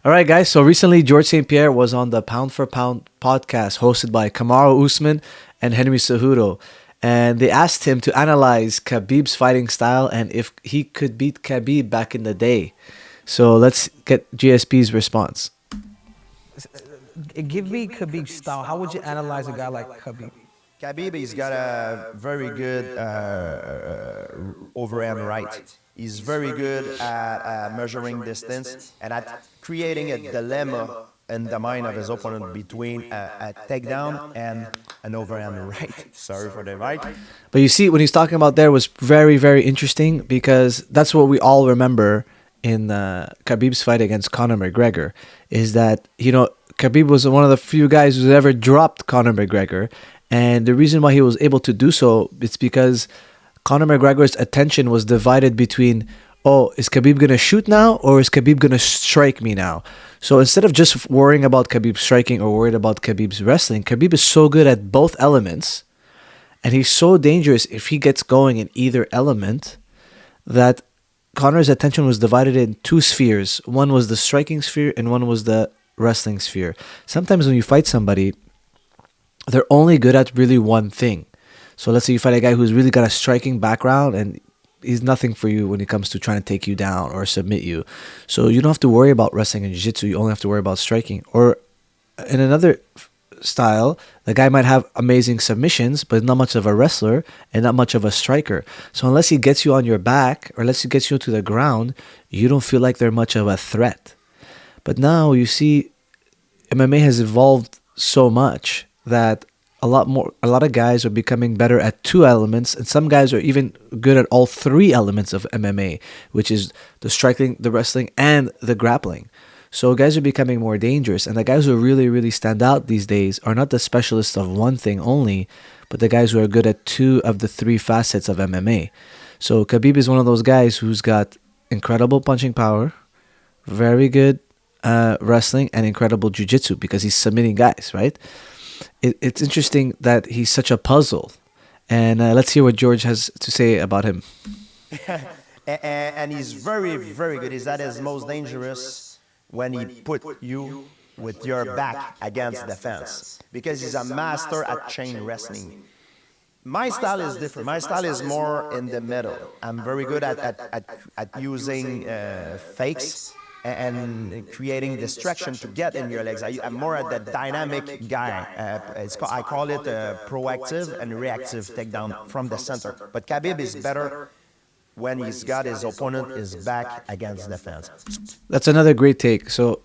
All right, guys. So recently, Georges St-Pierre was on the Pound for Pound podcast hosted by Kamaru Usman and Henry Cejudo. And they asked him to analyze Khabib's fighting style and if he could beat Khabib back in the day. So let's get GSP's response. Give me Khabib's style. How would you analyze a guy like Khabib? Khabib, he's got a very good overhand right. He's very good at measuring distance and at creating a dilemma in the mind of his opponent between a takedown and an overhand right. Sorry for the right. But you see, when he's talking about there was very, very interesting because that's what we all remember in Khabib's fight against Conor McGregor is that, Khabib was one of the few guys who's ever dropped Conor McGregor. And the reason why he was able to do so is because Conor McGregor's attention was divided between, oh, is Khabib going to shoot now or is Khabib going to strike me now? So instead of just worrying about Khabib striking or worried about Khabib's wrestling, Khabib is so good at both elements and he's so dangerous if he gets going in either element that Conor's attention was divided in two spheres. One was the striking sphere and one was the wrestling sphere. Sometimes when you fight somebody, they're only good at really one thing. So let's say you fight a guy who's really got a striking background and he's nothing for you when it comes to trying to take you down or submit you. So you don't have to worry about wrestling and jiu-jitsu. You only have to worry about striking. Or in another style, the guy might have amazing submissions, but not much of a wrestler and not much of a striker. So unless he gets you on your back or unless he gets you to the ground, you don't feel like they're much of a threat. But now you see MMA has evolved so much that a lot of guys are becoming better at two elements, and some guys are even good at all three elements of MMA, which is the striking, the wrestling, and the grappling. So guys are becoming more dangerous, and the guys who really, really stand out these days are not the specialists of one thing only, but the guys who are good at two of the three facets of MMA. So Khabib is one of those guys who's got incredible punching power, very good wrestling, and incredible jiu-jitsu because he's submitting guys, right? It's interesting that he's such a puzzle. And let's hear what George has to say about him. And he's very, very good. He's at his most dangerous when he put you with your back against the fence because he's a master at chain wrestling. My style is different. My style is more in the middle. I'm very good at using fakes and creating distraction to get in your legs. I'm more at the dynamic guy. I call it proactive and reactive takedown from the center. But Khabib is better when he's got his opponent his back against the fence. That's another great take. So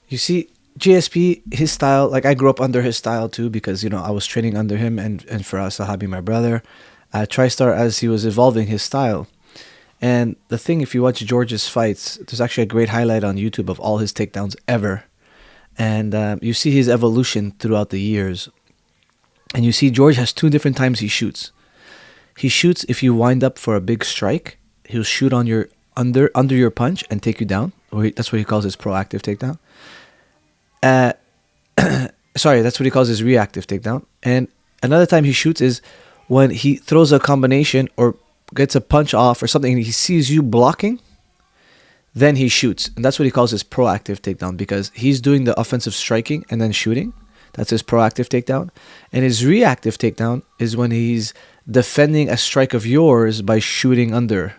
you see, GSP, his style, like I grew up under his style too because, I was training under him and for Sahabi, my brother, TriStar as he was evolving his style. And the thing, if you watch George's fights, there's actually a great highlight on YouTube of all his takedowns ever. And you see his evolution throughout the years. And you see George has two different times he shoots. He shoots if you wind up for a big strike. He'll shoot on your under your punch and take you down. That's what he calls his proactive takedown. Sorry, that's what he calls his reactive takedown. And another time he shoots is when he throws a combination or gets a punch off or something and he sees you blocking, then he shoots. And that's what he calls his proactive takedown because he's doing the offensive striking and then shooting. That's his proactive takedown. And his reactive takedown is when he's defending a strike of yours by shooting under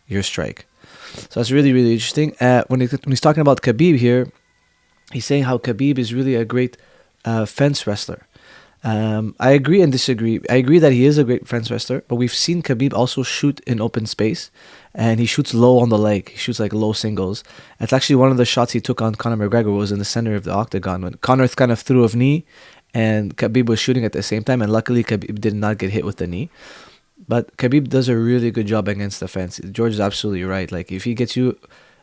your strike. So that's really, really interesting. When he's talking about Khabib here, he's saying how Khabib is really a great fence wrestler. I agree and disagree. I agree that he is a great fence wrestler, but we've seen Khabib also shoot in open space, and he shoots low on the leg. He shoots like low singles. It's actually one of the shots he took on Conor McGregor was in the center of the octagon when Conor kind of threw a knee, and Khabib was shooting at the same time, and luckily Khabib did not get hit with the knee. But Khabib does a really good job against the fence. George is absolutely right. Like if he gets your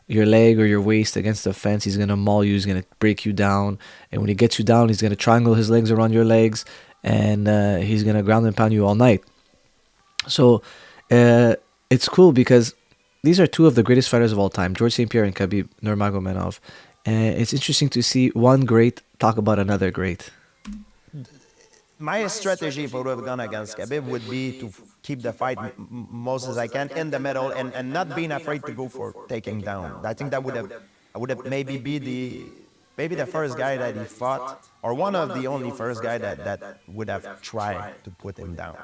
leg or your waist against the fence, he's going to maul you, he's going to break you down. And when he gets you down, he's going to triangle his legs around your legs, and he's going to ground and pound you all night. So it's cool because these are two of the greatest fighters of all time, Georges St-Pierre and Khabib Nurmagomedov. And it's interesting to see one great talk about another great. My strategy if I would have gone against Khabib would be to keep the fight most as I can in the middle and not being afraid to go for taking down. I think that would have I would have maybe be the first guy that he fought, or one of the only first guy that would have tried to put him down.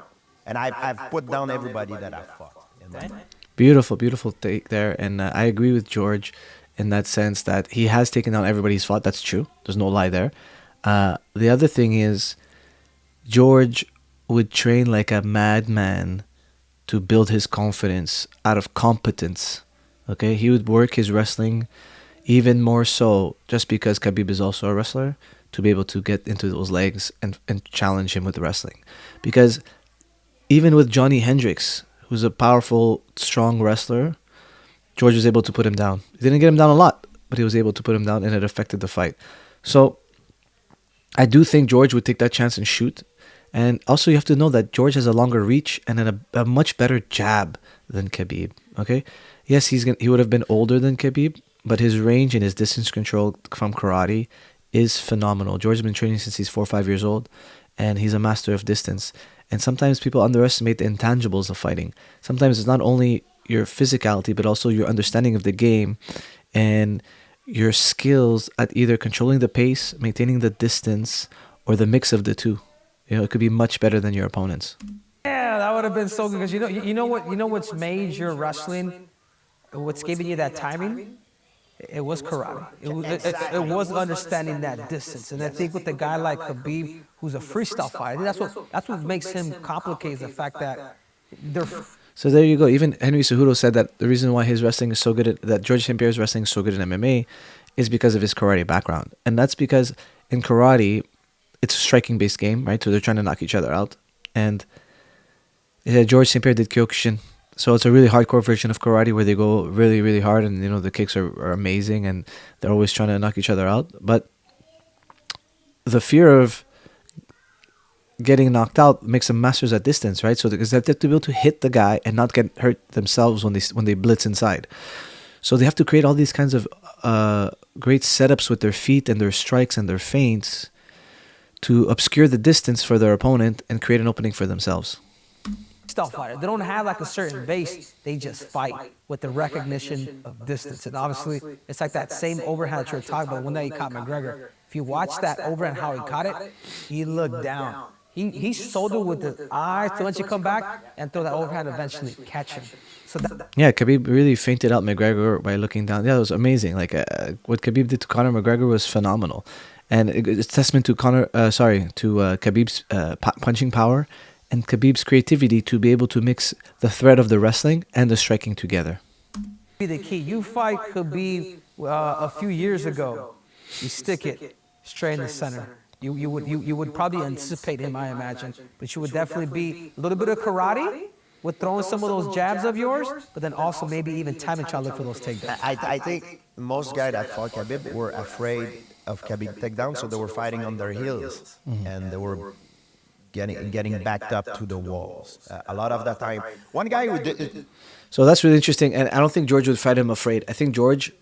And I've put down everybody that I've fought. In my mind. Beautiful, beautiful take there. And I agree with George in that sense that he has taken down everybody he's fought. That's true. There's no lie there. The other thing is, George would train like a madman to build his confidence out of competence. Okay, he would work his wrestling even more so just because Khabib is also a wrestler, to be able to get into those legs and challenge him with wrestling. Because even with Johnny Hendricks, who's a powerful, strong wrestler, George was able to put him down. He didn't get him down a lot, but he was able to put him down, and it affected the fight. So I do think George would take that chance and shoot. And also you have to know that George has a longer reach and a much better jab than Khabib. Okay, yes, he would have been older than Khabib, but his range and his distance control from karate is phenomenal. George has been training since he's 4 or 5 years old, and he's a master of distance. And sometimes people underestimate the intangibles of fighting. Sometimes it's not only your physicality, but also your understanding of the game and your skills at either controlling the pace, maintaining the distance, or the mix of the two. You know, it could be much better than your opponents. Yeah, that would have been so good because you know what's made your wrestling, what's giving you that timing. It was karate. It was understanding that distance. And I think with a guy like Khabib, who's a freestyle fighter, that's what makes him complicated. The fact that they're. So there you go. Even Henry Cejudo said that the reason why his wrestling is so good that Georges St-Pierre's wrestling is so good in MMA is because of his karate background. And that's because in karate, it's a striking-based game, right? So they're trying to knock each other out. And Georges St-Pierre did Kyokushin. So it's a really hardcore version of karate where they go really, really hard, and the kicks are amazing, and they're always trying to knock each other out. But the fear of getting knocked out makes them masters at distance, right? So because they have to be able to hit the guy and not get hurt themselves when they blitz inside. So they have to create all these kinds of great setups with their feet and their strikes and their feints to obscure the distance for their opponent and create an opening for themselves. Fighter. They don't have like a certain base. They just fight with the recognition of distance. And obviously, it's like that same overhand that you're talking about. One day he caught McGregor. If you watch that overhand, how he caught it, he looked down. He sold it with the eyes to once you come back and throw that overhand, eventually catch him. So yeah, Khabib really fainted out McGregor by looking down. Yeah, it was amazing. Like what Khabib did to Conor McGregor was phenomenal, and it's testament to Khabib's punching power and Khabib's creativity to be able to mix the threat of the wrestling and the striking together. Be the key. You fight Khabib a few years ago. You stick it straight in the center. You would probably anticipate him, I imagine, but you would definitely be a little bit of karate with throwing some of those jabs of yours, but then also maybe even time and try to look for those takedowns. I think most guys that fought Khabib were afraid of Khabib takedown, so they were fighting on their heels, and they were getting backed up to the walls. A lot of the time, one guy who did. So that's really interesting, and I don't think George would fight him afraid. I think George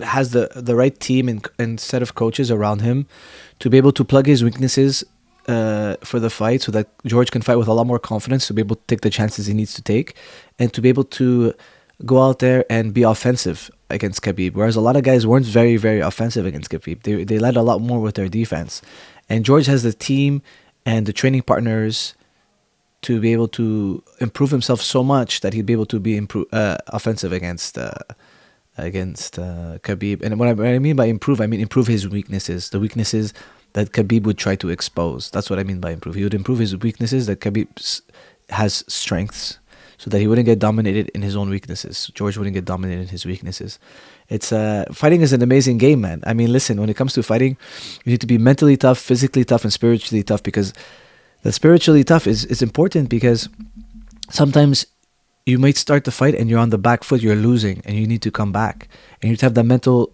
has the right team and set of coaches around him to be able to plug his weaknesses for the fight, so that George can fight with a lot more confidence, to be able to take the chances he needs to take, and to be able to go out there and be offensive against Khabib. Whereas a lot of guys weren't very, very offensive against Khabib. They led a lot more with their defense. And George has the team and the training partners to be able to improve himself so much that he'd be able to be offensive against Khabib. And what I mean by improve, I mean improve his weaknesses, the weaknesses that Khabib would try to expose. That's what I mean by improve. He would improve his weaknesses that Khabib has strengths, so that he wouldn't get dominated in his own weaknesses. George wouldn't get dominated in his weaknesses. It's fighting is an amazing game, man. I mean, listen, when it comes to fighting, you need to be mentally tough, physically tough, and spiritually tough, because the spiritually tough is important, because sometimes you might start the fight and you're on the back foot, you're losing, and you need to come back. And you need to have the mental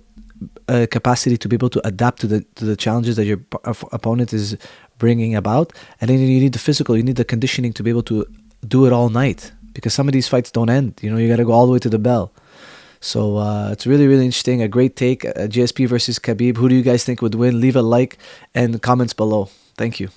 capacity to be able to adapt to the challenges that your opponent is bringing about. And then you need the physical, you need the conditioning to be able to do it all night, because some of these fights don't end. You got to go all the way to the bell. So it's really, really interesting. A great take. GSP versus Khabib. Who do you guys think would win? Leave a like and comments below. Thank you.